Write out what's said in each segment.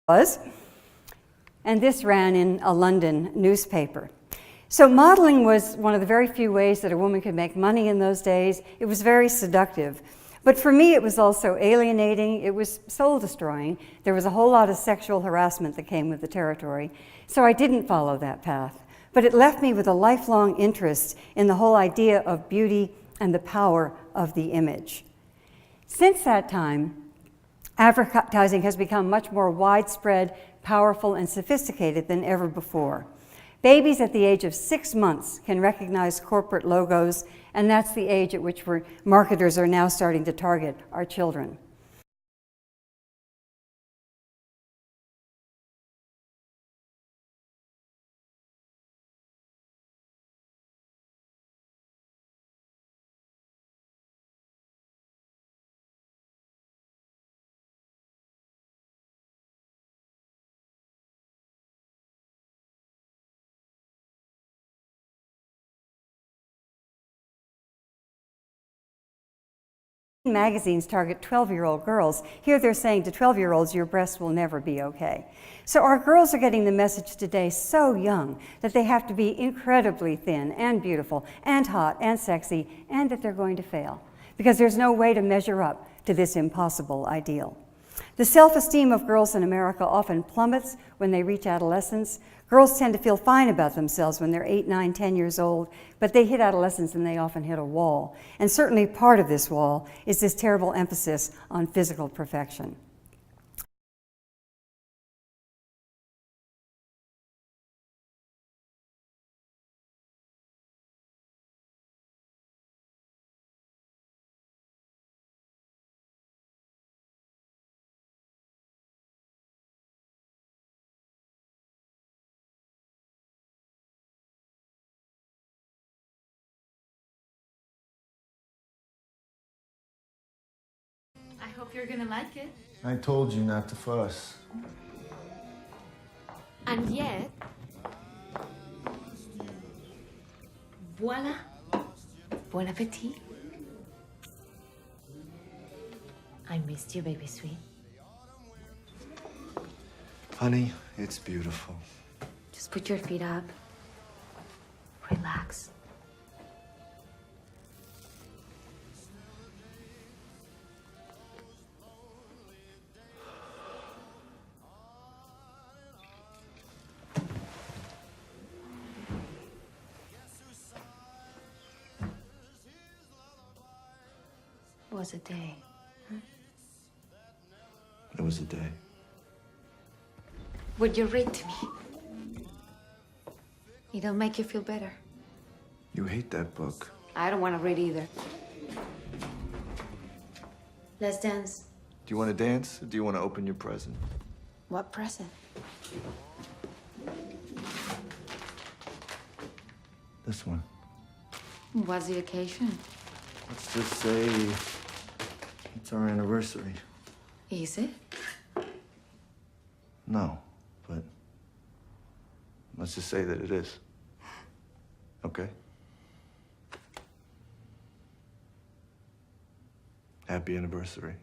was, and this ran in a London newspaper. So modeling was one of the very few ways that a woman could make money in those days. It was very seductive. But for me, it was also alienating. It was soul-destroying. There was a whole lot of sexual harassment that came with the territory. So I didn't follow that path. But it left me with a lifelong interest in the whole idea of beauty and the power of the image. Since that time, advertising has become much more widespread, powerful, and sophisticated than ever before. Babies at the age of 6 months can recognize corporate logos, and that's the age at which marketers are now starting to target our children. Magazines target 12-year-old girls. Here they're saying to 12-year-olds, your breasts will never be okay. So our girls are getting the message today so young that they have to be incredibly thin and beautiful and hot and sexy, and that they're going to fail because there's no way to measure up to this impossible ideal. The self-esteem of girls in America often plummets when they reach adolescence. Girls tend to feel fine about themselves when they're 8, 9, 10 years old, but they hit adolescence and they often hit a wall. And certainly part of this wall is this terrible emphasis on physical perfection. I hope you're gonna like it. I told you not to fuss. And yet, voila, bon appetit. I missed you, baby sweet. Honey, it's beautiful. Just put your feet up. Relax. It was a day. Huh? It was a day. Would you read to me? It'll make you feel better. You hate that book. I don't want to read either. Let's dance. Do you want to dance, or do you want to open your present? What present? This one. What's the occasion? Let's just say it's our anniversary. Is it? No, but let's just say that it is. Okay? Happy anniversary.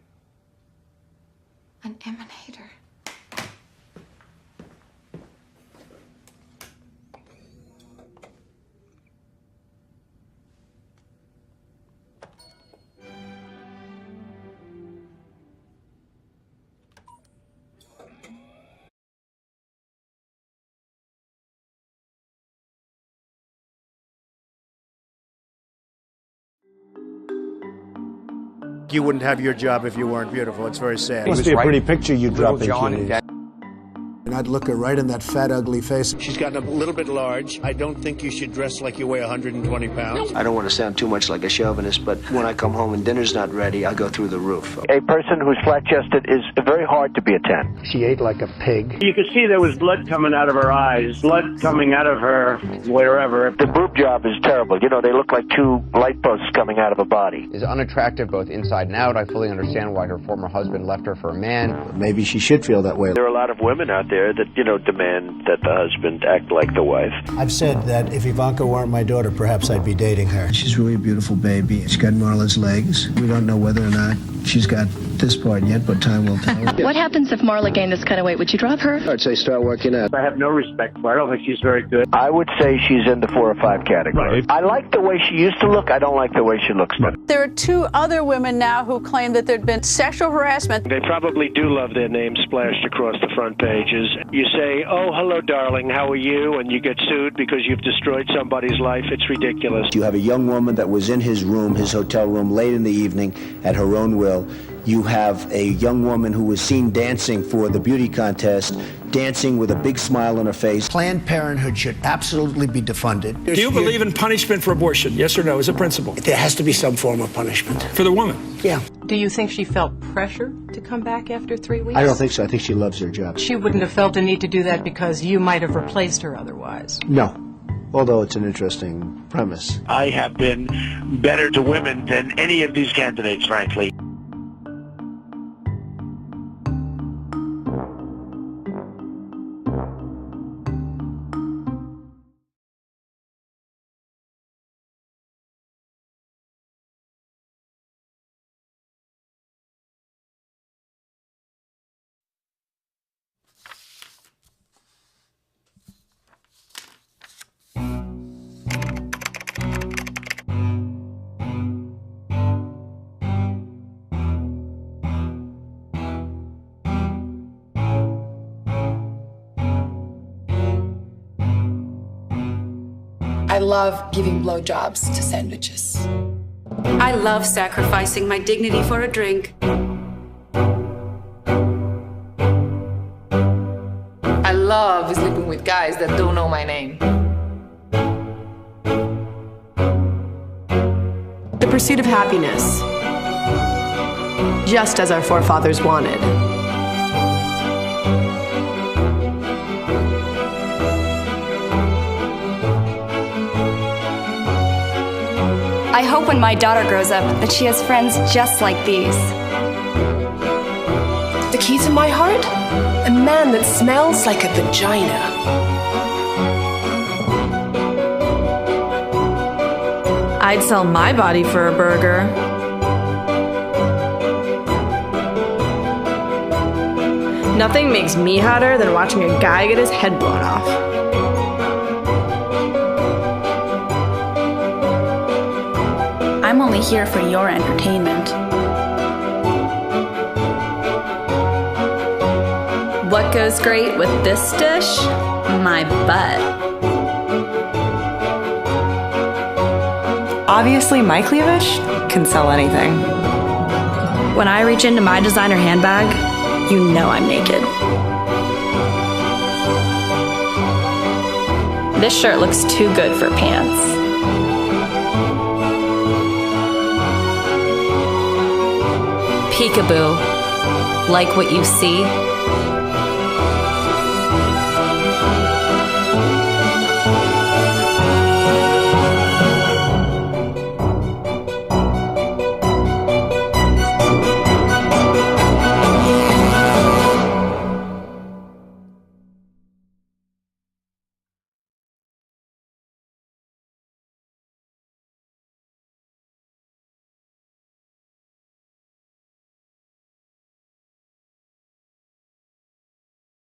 An emanator. You wouldn't have your job if you weren't beautiful. It's very sad. It must be a pretty picture you drop into. And I'd look her right in that fat, ugly face. She's gotten a little bit large. I don't think you should dress like you weigh 120 pounds. I don't want to sound too much like a chauvinist, but when I come home and dinner's not ready, I go through the roof. A person who's flat-chested is very hard to be a 10. She ate like a pig. You could see there was blood coming out of her eyes, blood coming out of her wherever. The boob job is terrible. You know, they look like two light posts coming out of a body. Is unattractive both inside and out. I fully understand why her former husband left her for a man. Maybe she should feel that way. There are a lot of women out there that, demand that the husband act like the wife. I've said that if Ivanka weren't my daughter, perhaps I'd be dating her. She's really a beautiful baby. She's got Marla's legs. We don't know whether or not she's got this part yet, but time will tell. What happens if Marla gained this kind of weight? Would you drop her? I'd say start working out. I have no respect for her. I don't think she's very good. I would say she's in the 4 or 5 category. Right. I like the way she used to look. I don't like the way she looks now. There are 2 other women now who claim that there'd been sexual harassment. They probably do love their names splashed across the front pages. You say, oh, hello, darling, how are you? And you get sued because you've destroyed somebody's life. It's ridiculous. You have a young woman that was in his room, his hotel room, late in the evening at her own will. You have a young woman who was seen dancing for the beauty contest, dancing with a big smile on her face. Planned Parenthood should absolutely be defunded. Do you believe in punishment for abortion? Yes or no, as a principle? There has to be some form of punishment. For the woman? Yeah. Do you think she felt pressure to come back after 3 weeks? I don't think so. I think she loves her job. She wouldn't have felt a need to do that because you might have replaced her otherwise. No. Although it's an interesting premise. I have been better to women than any of these candidates, frankly. I love giving blowjobs to sandwiches. I love sacrificing my dignity for a drink. I love sleeping with guys that don't know my name. The pursuit of happiness, just as our forefathers wanted. I hope when my daughter grows up that she has friends just like these. The key to my heart? A man that smells like a vagina. I'd sell my body for a burger. Nothing makes me hotter than watching a guy get his head blown off. I'm only here for your entertainment. What goes great with this dish? My butt. Obviously, my cleavage can sell anything. When I reach into my designer handbag, you know I'm naked. This shirt looks too good for pants. Peekaboo. Like what you see?